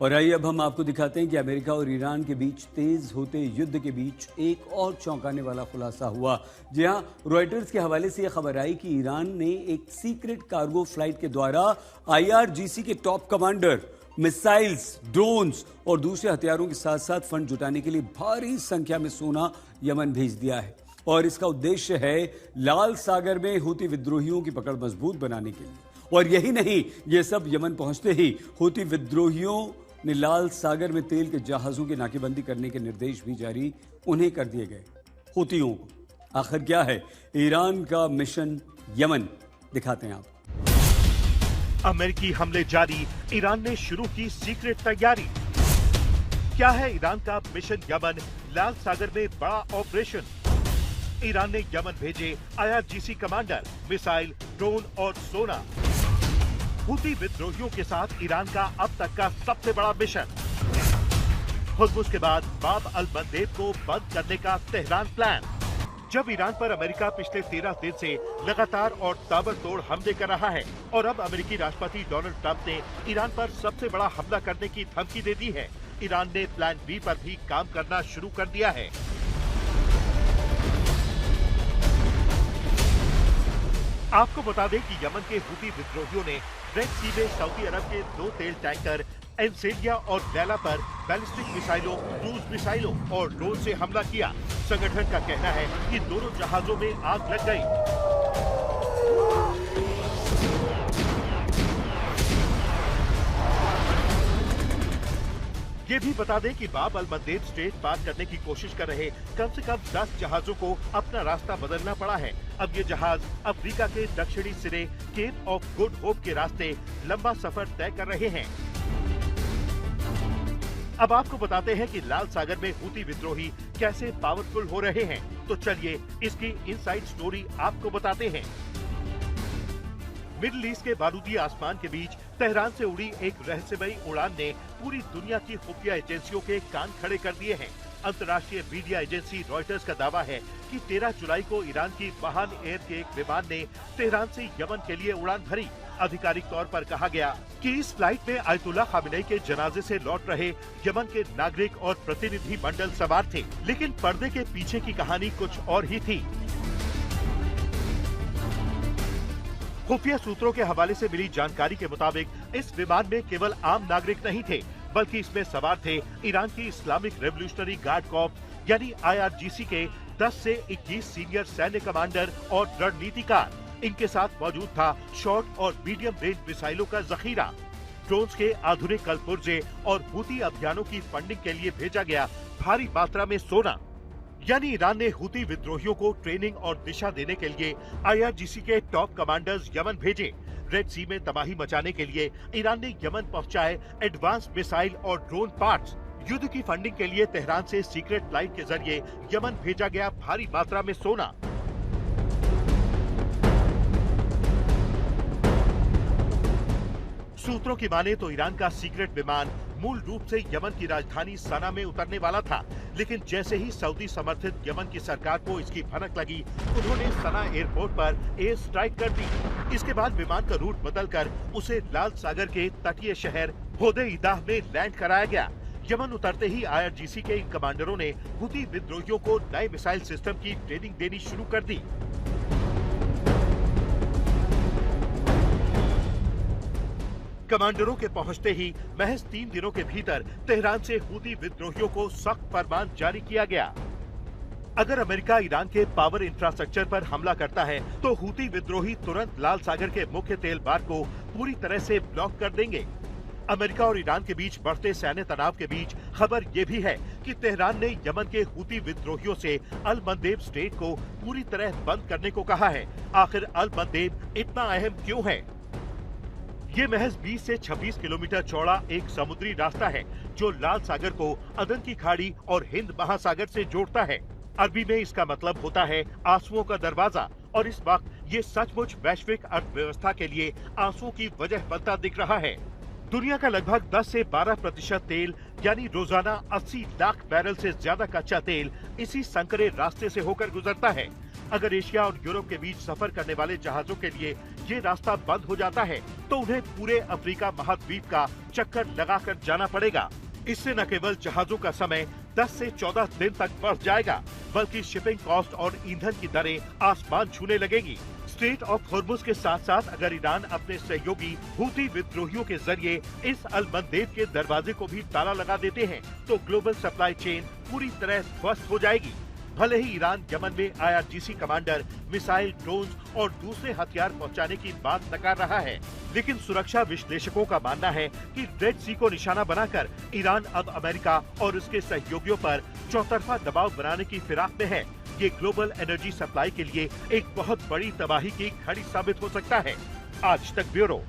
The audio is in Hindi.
और आइए अब हम आपको दिखाते हैं कि अमेरिका और ईरान के बीच तेज होते युद्ध के बीच एक और चौंकाने वाला खुलासा हुआ। जी हां, रॉयटर्स के हवाले से यह खबर आई कि ईरान ने एक सीक्रेट कार्गो फ्लाइट के द्वारा IRGC के टॉप कमांडर, मिसाइल्स, ड्रोन्स और दूसरे हथियारों के साथ साथ फंड जुटाने के लिए भारी संख्या में सोना यमन भेज दिया है। और इसका उद्देश्य है लाल सागर में हूती विद्रोहियों की पकड़ मजबूत बनाने के लिए। और यही नहीं, यह सब यमन पहुंचते ही हूती विद्रोहियों ने लाल सागर में तेल के जहाजों की नाकेबंदी करने के निर्देश भी जारी उन्हें कर दिए गए, हूतियों को। आखिर क्या है ईरान का मिशन यमन, दिखाते हैं आप। अमेरिकी हमले जारी, ईरान ने शुरू की सीक्रेट तैयारी। क्या है ईरान का मिशन यमन, लाल सागर में बड़ा ऑपरेशन। ईरान ने यमन भेजे IRGC कमांडर, मिसाइल, ड्रोन और सोना। हूती विद्रोहियों के साथ ईरान का अब तक का सबसे बड़ा मिशन। हुर्मुज़ के बाद बाब अल मंदेब को बंद करने का तेहरान प्लान। जब ईरान पर अमेरिका पिछले 13 दिन से लगातार और ताबड़तोड़ हमले कर रहा है और अब अमेरिकी राष्ट्रपति डोनाल्ड ट्रंप ने ईरान पर सबसे बड़ा हमला करने की धमकी दे दी है, ईरान ने प्लान बी पर भी काम करना शुरू कर दिया है। आपको बता दें कि यमन के हूती विद्रोहियों ने रेड सी में सऊदी अरब के 2 तेल टैंकर एनसेलिया और लैला पर बैलिस्टिक मिसाइलों, क्रूज मिसाइलों और ड्रोन से हमला किया। संगठन का कहना है कि दोनों जहाजों में आग लग गई। ये भी बता दें कि बाब अल मंदेब स्ट्रेट पार करने की कोशिश कर रहे कम से कम 10 जहाजों को अपना रास्ता बदलना पड़ा है। अब ये जहाज अफ्रीका के दक्षिणी सिरे केप ऑफ गुड होप के रास्ते लंबा सफर तय कर रहे हैं। अब आपको बताते हैं कि लाल सागर में हूती विद्रोही कैसे पावरफुल हो रहे हैं, तो चलिए इसकी इनसाइड स्टोरी आपको बताते हैं। मिडिल ईस्ट के बारूदी आसमान के बीच तेहरान से उड़ी एक रहस्यमयी उड़ान ने पूरी दुनिया की खुफिया एजेंसियों के कान खड़े कर दिए हैं। अंतर्राष्ट्रीय मीडिया एजेंसी रॉयटर्स का दावा है कि 13 जुलाई को ईरान की वहान एयर के एक विमान ने तेहरान से यमन के लिए उड़ान भरी। आधिकारिक तौर पर कहा गया कि इस फ्लाइट में आयतुल्लाह खामेनी के जनाजे से लौट रहे यमन के नागरिक और प्रतिनिधि मंडल सवार थे, लेकिन पर्दे के पीछे की कहानी कुछ और ही थी। खुफिया सूत्रों के हवाले से मिली जानकारी के मुताबिक इस विमान में केवल आम नागरिक नहीं थे, बल्कि इसमें सवार थे ईरान की इस्लामिक रेवोल्यूशनरी गार्ड कॉर्प्स यानी IRGC के 10 से 21 सीनियर सैन्य कमांडर और रणनीतिकार। इनके साथ मौजूद था शॉर्ट और मीडियम रेंज मिसाइलों का जखीरा, ड्रोन्स के आधुनिक कलपुर्जे और हूती अभियानों की फंडिंग के लिए भेजा गया भारी मात्रा में सोना। यानी ईरान ने हूती विद्रोहियों को ट्रेनिंग और दिशा देने के लिए IRGC के टॉप कमांडर्स यमन भेजे। रेड सी में तबाही मचाने के लिए ईरान ने यमन पहुंचाए एडवांस मिसाइल और ड्रोन पार्ट्स। युद्ध की फंडिंग के लिए तेहरान से सीक्रेट फ्लाइट के जरिए यमन भेजा गया भारी मात्रा में सोना। सूत्रों की माने तो ईरान का सीक्रेट विमान मूल रूप से यमन की राजधानी सना में उतरने वाला था, लेकिन जैसे ही सऊदी समर्थित यमन की सरकार को इसकी भनक लगी, उन्होंने सना एयरपोर्ट पर एयर स्ट्राइक कर दी। इसके बाद विमान का रूट बदलकर उसे लाल सागर के तटीय शहर होदेइदा में लैंड कराया गया। यमन उतरते ही IRGC के इन कमांडरों ने हूती विद्रोहियों को नए मिसाइल सिस्टम की ट्रेनिंग देनी शुरू कर दी। कमांडरों के पहुंचते ही महज 3 दिनों के भीतर तेहरान से हूती विद्रोहियों को सख्त फरमान जारी किया गया। अगर अमेरिका ईरान के पावर इंफ्रास्ट्रक्चर पर हमला करता है तो हूती विद्रोही तुरंत लाल सागर के मुख्य तेल बार को पूरी तरह से ब्लॉक कर देंगे। अमेरिका और ईरान के बीच बढ़ते सैन्य तनाव के बीच खबर ये भी है कि तेहरान ने यमन के हूती विद्रोहियों से अल मंदेब स्ट्रेट को पूरी तरह बंद करने को कहा है। आखिर अल मंदेब इतना अहम क्यों है? ये महज 20 से 26 किलोमीटर चौड़ा एक समुद्री रास्ता है जो लाल सागर को अदन की खाड़ी और हिंद महासागर से जोड़ता है। अरबी में इसका मतलब होता है आंसुओं का दरवाजा, और इस वक्त ये सचमुच वैश्विक अर्थव्यवस्था के लिए आंसुओं की वजह बनता दिख रहा है। दुनिया का लगभग 10 से 12% तेल यानी रोजाना 80 लाख बैरल से ज्यादा कच्चा तेल इसी संकरे रास्ते से होकर गुजरता है। अगर एशिया और यूरोप के बीच सफर करने वाले जहाजों के लिए ये रास्ता बंद हो जाता है तो उन्हें पूरे अफ्रीका महाद्वीप का चक्कर लगाकर जाना पड़ेगा। इससे न केवल जहाजों का समय 10 से 14 दिन तक बढ़ जाएगा, बल्कि शिपिंग कॉस्ट और ईंधन की दरें आसमान छूने लगेगी। स्ट्रेट ऑफ हॉर्मुज के साथ साथ अगर ईरान अपने सहयोगी हूती विद्रोहियों के जरिए इस अलमंदेब के दरवाजे को भी ताला लगा देते हैं तो ग्लोबल सप्लाई चेन पूरी तरह ध्वस्त हो जाएगी। भले ही ईरान यमन में IRGC कमांडर मिसाइल, ड्रोन और दूसरे हथियार पहुंचाने की बात नकार रहा है, लेकिन सुरक्षा विश्लेषकों का मानना है कि रेड सी को निशाना बनाकर ईरान अब अमेरिका और उसके सहयोगियों पर चौतरफा दबाव बनाने की फिराक में है। ये ग्लोबल एनर्जी सप्लाई के लिए एक बहुत बड़ी तबाही की घड़ी साबित हो सकता है। आज तक ब्यूरो।